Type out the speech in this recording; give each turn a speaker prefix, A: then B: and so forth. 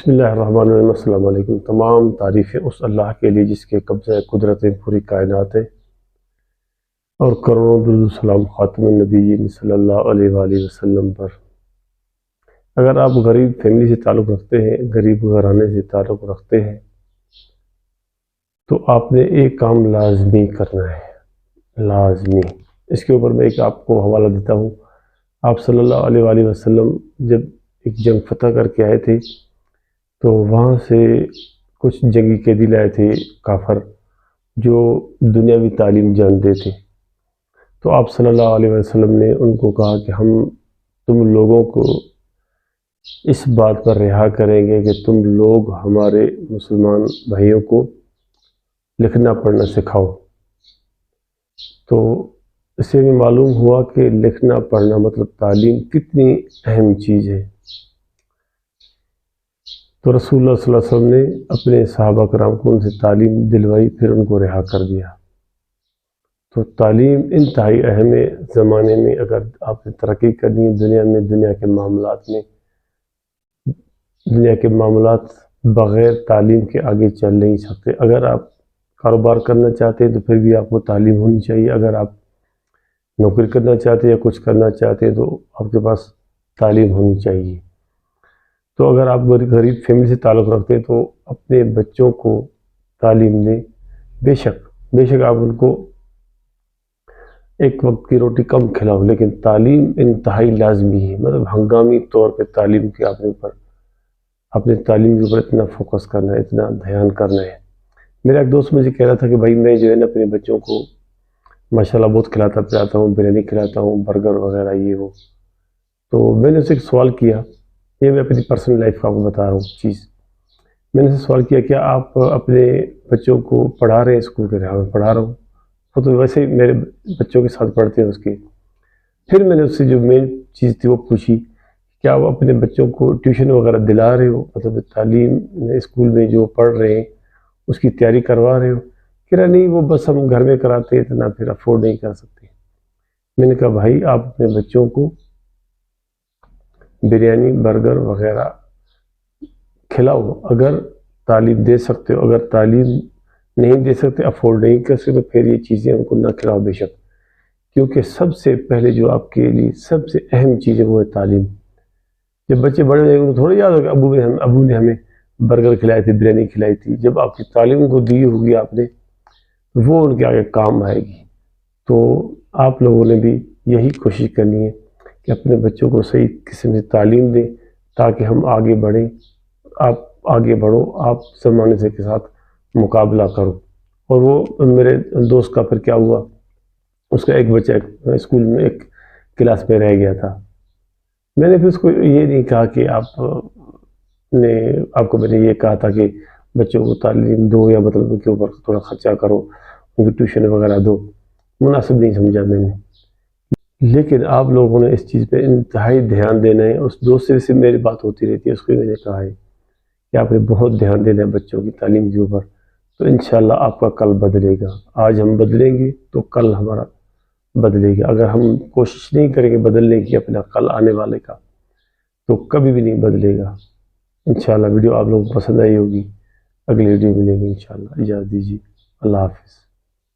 A: بسم اللہ الرحمن الرحیم۔ السلام علیکم۔ تمام تعریفیں اس اللہ کے لیے جس کے قبضہ قدرت پوری کائنات ہے، اور کروڑوں درود و سلام خاتم النبیین صلی اللہ علیہ وآلہ وسلم پر۔ اگر آپ غریب فیملی سے تعلق رکھتے ہیں، غریب گھرانے سے تعلق رکھتے ہیں، تو آپ نے ایک کام لازمی کرنا ہے، لازمی۔ اس کے اوپر میں ایک آپ کو حوالہ دیتا ہوں۔ آپ صلی اللہ علیہ وآلہ وسلم جب ایک جنگ فتح کر کے آئے تھے، تو وہاں سے کچھ جنگی قیدی لائے تھے کافر، جو دنیاوی تعلیم جانتے تھے۔ تو آپ صلی اللہ علیہ وسلم نے ان کو کہا کہ ہم تم لوگوں کو اس بات پر رہا کریں گے کہ تم لوگ ہمارے مسلمان بھائیوں کو لکھنا پڑھنا سکھاؤ۔ تو اس سے بھی معلوم ہوا کہ لکھنا پڑھنا مطلب تعلیم کتنی اہم چیز ہے۔ تو رسول اللہ صلی اللہ علیہ وسلم نے اپنے صحابہ کرام کو ان سے تعلیم دلوائی، پھر ان کو رہا کر دیا۔ تو تعلیم انتہائی اہم ہے زمانے میں۔ اگر آپ نے ترقی کرنی ہے دنیا میں، دنیا کے معاملات بغیر تعلیم کے آگے چل نہیں سکتے۔ اگر آپ کاروبار کرنا چاہتے ہیں تو پھر بھی آپ کو تعلیم ہونی چاہیے۔ اگر آپ نوکری کرنا چاہتے ہیں یا کچھ کرنا چاہتے ہیں تو آپ کے پاس تعلیم ہونی چاہیے۔ تو اگر آپ غریب فیملی سے تعلق رکھتے ہیں تو اپنے بچوں کو تعلیم دیں۔ بے شک آپ ان کو ایک وقت کی روٹی کم کھلاؤ، لیکن تعلیم انتہائی لازمی ہے۔ مطلب ہنگامی طور پہ تعلیم کی اپنے تعلیم کے اوپر اتنا فوکس کرنا ہے، اتنا دھیان کرنا ہے۔ میرا ایک دوست مجھے کہہ رہا تھا کہ بھائی میں جو ہے نا اپنے بچوں کو ماشاءاللہ بہت کھلاتا پلاتا ہوں، بریانی کھلاتا ہوں، برگر وغیرہ یہ وہ۔ تو میں نے اسے ایک سوال کیا، یہ میں اپنی پرسنل لائف کا آپ کو بتا رہا ہوں چیز۔ میں نے اسے سوال کیا، کیا آپ اپنے بچوں کو پڑھا رہے ہیں اسکول کے؟ میں پڑھا رہا ہوں۔ وہ تو ویسے ہی میرے بچوں کے ساتھ پڑھتے ہیں اس کے۔ پھر میں نے اس سے جو مین چیز تھی وہ پوچھی، کیا آپ اپنے بچوں کو ٹیوشن وغیرہ دلا رہے ہو؟ مطلب تعلیم اسکول میں جو پڑھ رہے ہیں اس کی تیاری کروا رہے ہو؟ کہہ رہا نہیں، وہ بس ہم گھر میں کراتے ہیں، اتنا پھر افورڈ نہیں کر سکتے۔ میں نے کہا بھائی آپ اپنے بچوں کو بریانی برگر وغیرہ کھلاؤ اگر تعلیم دے سکتے ہو۔ اگر تعلیم نہیں دے سکتے، افورڈ نہیں کر سکتے، تو پھر یہ چیزیں ان کو نہ کھلاؤ بے شک، کیونکہ سب سے پہلے جو آپ کے لیے سب سے اہم چیز ہے وہ ہے تعلیم۔ جب بچے بڑے ہو جائیں گے تو تھوڑا یاد ہوگا ابو نے ہمیں برگر کھلائے تھے، بریانی کھلائی تھی۔ جب آپ کی تعلیم کو دی ہوگی آپ نے، وہ ان کے آگے کام آئے گی۔ تو آپ لوگوں نے بھی یہی کوشش کرنی ہے کہ اپنے بچوں کو صحیح قسم سے تعلیم دیں تاکہ ہم آگے بڑھیں۔ آپ آگے بڑھو، آپ زمانے سے کے ساتھ مقابلہ کرو۔ اور وہ میرے دوست کا پھر کیا ہوا، اس کا ایک بچہ اسکول میں ایک کلاس میں رہ گیا تھا۔ میں نے پھر اس کو یہ نہیں کہا کہ آپ کو میں نے یہ کہا تھا کہ بچوں کو تعلیم دو یا مطلب ان کے اوپر تھوڑا خرچہ کرو، ان کی ٹیوشن وغیرہ دو، مناسب نہیں سمجھا میں نے۔ لیکن آپ لوگوں نے اس چیز پہ انتہائی دھیان دینا ہے۔ اس دوست سے میری بات ہوتی رہتی ہے، اس کو میں نے کہا ہے کہ آپ نے بہت دھیان دینا ہے بچوں کی تعلیم کے اوپر، تو انشاءاللہ آپ کا کل بدلے گا۔ آج ہم بدلیں گے تو کل ہمارا بدلے گا۔ اگر ہم کوشش نہیں کریں گے بدلنے کی اپنا کل آنے والے کا، تو کبھی بھی نہیں بدلے گا۔ انشاءاللہ ویڈیو آپ لوگوں کو پسند آئی ہوگی۔ اگلی ویڈیو ملیں گے انشاءاللہ۔ اجازت دیجیے، اللہ حافظ۔